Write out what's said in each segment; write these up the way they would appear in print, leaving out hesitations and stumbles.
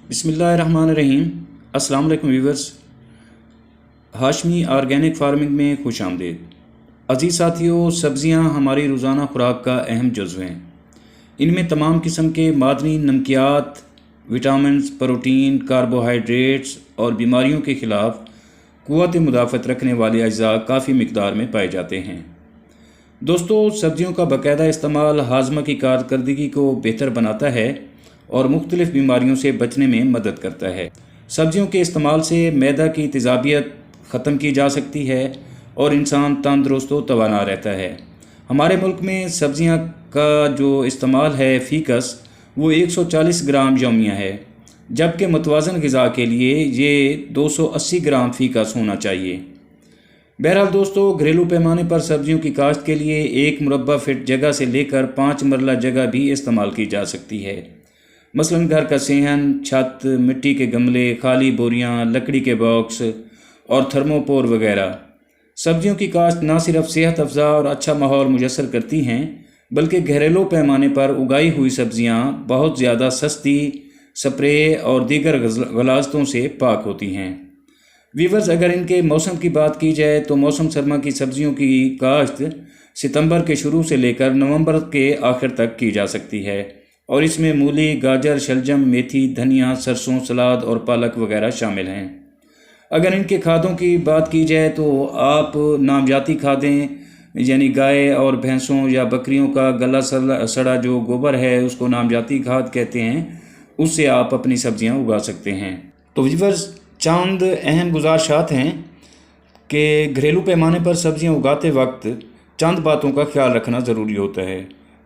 बिस्मिल्लाहिर्रहमानिर्रहीम। अस्सलाम वालेकुम व्यूवर्स। हाशमी ऑर्गेनिक फार्मिंग में खुश आमदीद। अज़ीज़ साथियों, सब्ज़ियाँ हमारी रोज़ाना खुराक का अहम जुज़्व हैं। इनमें तमाम किस्म के मादनी नमकियात, विटामिन्स, प्रोटीन, कार्बोहाइड्रेट्स और बीमारियों के ख़िलाफ़ क़ुव्वत मुदाफ़त रखने वाले अज्जा काफ़ी मिक़दार में पाए जाते हैं। दोस्तों, सब्ज़ियों का बाकायदा इस्तेमाल हाज़मा की कारकर्दगी को बेहतर बनाता है और मुख्तलिफ़ बीमारियों से बचने में मदद करता है। सब्ज़ियों के इस्तेमाल से मैदा की तेज़ाबियत ख़त्म की जा सकती है और इंसान तंदुरुस्त व तवाना रहता है। हमारे मुल्क में सब्ज़ियाँ का जो इस्तेमाल है फ़ीकस वो 140 ग्राम यौमिया है, जबकि मुतवाज़न ग़िज़ा के लिए ये 280 ग्राम फ़ीकस होना चाहिए। बहरहाल दोस्तों, घरेलू पैमाने पर सब्ज़ियों की काश्त के लिए 1 मुरब्बा फ़ीट जगह से लेकर 5 मरला जगह भी इस्तेमाल की जा सकती है। मसलन घर का सेहन, छत, मिट्टी के गमले, खाली बोरियां, लकड़ी के बॉक्स और थर्मोपोर वगैरह। सब्जियों की काश्त न सिर्फ सेहत अफ़ज़ा और अच्छा माहौल मुयस्सर करती हैं, बल्कि घरेलू पैमाने पर उगाई हुई सब्जियां बहुत ज़्यादा सस्ती, स्प्रे और दीगर गलाज़तों से पाक होती हैं। वीवर्स, अगर इनके मौसम की बात की जाए तो मौसम सरमा की सब्जियों की काश्त सितंबर के शुरू से लेकर नवंबर के आखिर तक की जा सकती है और इसमें मूली, गाजर, शलजम, मेथी, धनिया, सरसों, सलाद और पालक वगैरह शामिल हैं। अगर इनके खादों की बात की जाए तो आप नामजाती खादें यानी गाय और भैंसों या बकरियों का गला सड़ा जो गोबर है उसको नामजाती खाद कहते हैं, उससे आप अपनी सब्जियां उगा सकते हैं। तो व्यूअर्स, चंद अहम गुजारिशात हैं कि घरेलू पैमाने पर सब्जियां उगाते वक्त चंद बातों का ख्याल रखना ज़रूरी होता है।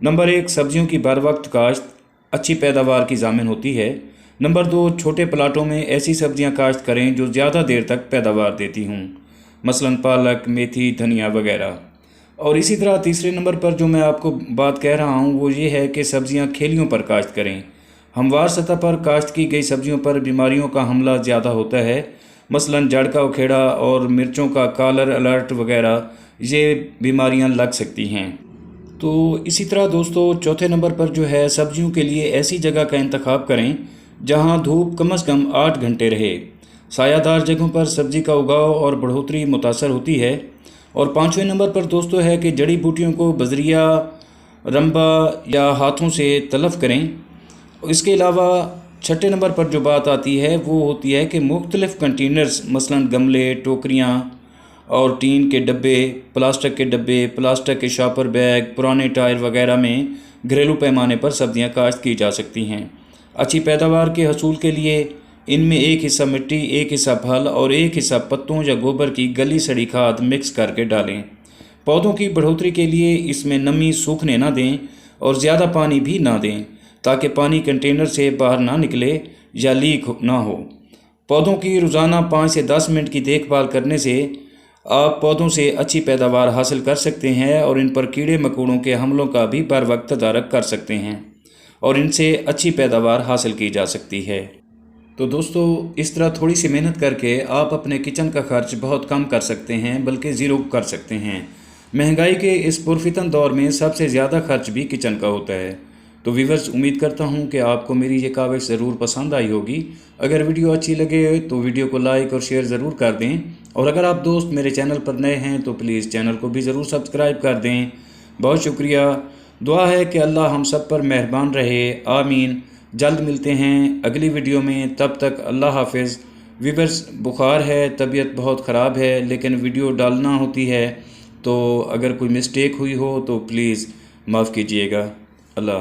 नंबर 1, सब्जियों की बर वक्त काश्त अच्छी पैदावार की ज़ामिन होती है। नंबर 2, छोटे प्लाटों में ऐसी सब्जियां काश्त करें जो ज़्यादा देर तक पैदावार देती हों, मसलन पालक, मेथी, धनिया वगैरह। और इसी तरह तीसरे नंबर पर जो मैं आपको बात कह रहा हूं वो ये है कि सब्जियां खेलियों पर काश्त करें। हमवार सतह पर काश्त की गई सब्जियों पर बीमारियों का हमला ज़्यादा होता है, मसलन जड़ का उखेड़ा और मिर्चों का कॉलर अलर्ट वगैरह, ये बीमारियां लग सकती हैं। तो इसी तरह दोस्तों, चौथे नंबर पर जो है सब्जियों के लिए ऐसी जगह का इंतखाब करें जहां धूप कम से कम 8 घंटे रहे। सायादार जगहों पर सब्जी का उगाव और बढ़ोतरी मुतासर होती है। और पाँचवें नंबर पर दोस्तों है कि जड़ी बूटियों को बजरिया, रंबा या हाथों से तलफ करें। इसके अलावा छठे नंबर पर जो बात आती है वो होती है कि मुख्तलिफ़ कंटेनर्स मसलन गमले, टोकरियाँ और टीन के डब्बे, प्लास्टिक के डब्बे, प्लास्टिक के शॉपर बैग, पुराने टायर वगैरह में घरेलू पैमाने पर सब्जियां काश्त की जा सकती हैं। अच्छी पैदावार के हसूल के लिए इनमें एक हिस्सा मिट्टी, एक हिस्सा फल और एक हिस्सा पत्तों या गोबर की गली सड़ी खाद मिक्स करके डालें। पौधों की बढ़ोतरी के लिए इसमें नमी सूखने ना दें और ज़्यादा पानी भी ना दें ताकि पानी कंटेनर से बाहर ना निकले या लीक ना हो। पौधों की रोज़ाना 5 से 10 मिनट की देखभाल करने से आप पौधों से अच्छी पैदावार हासिल कर सकते हैं और इन पर कीड़े मकोड़ों के हमलों का भी बर वक्त तदारक कर सकते हैं और इनसे अच्छी पैदावार हासिल की जा सकती है। तो दोस्तों, इस तरह थोड़ी सी मेहनत करके आप अपने किचन का खर्च बहुत कम कर सकते हैं, बल्कि ज़ीरो कर सकते हैं। महंगाई के इस पुरफितन दौर में सबसे ज़्यादा खर्च भी किचन का होता है। तो व्यूअर्स, उम्मीद करता हूं कि आपको मेरी ये काविश ज़रूर पसंद आई होगी। अगर वीडियो अच्छी लगे तो वीडियो को लाइक और शेयर ज़रूर कर दें और अगर आप दोस्त मेरे चैनल पर नए हैं तो प्लीज़ चैनल को भी ज़रूर सब्सक्राइब कर दें। बहुत शुक्रिया। दुआ है कि अल्लाह हम सब पर मेहरबान रहे। आमीन। जल्द मिलते हैं अगली वीडियो में, तब तक अल्लाह हाफिज़। व्यूअर्स, बुखार है, तबीयत बहुत ख़राब है, लेकिन वीडियो डालना होती है तो अगर कोई मिस्टेक हुई हो तो प्लीज़ माफ़ कीजिएगा। अल्लाह।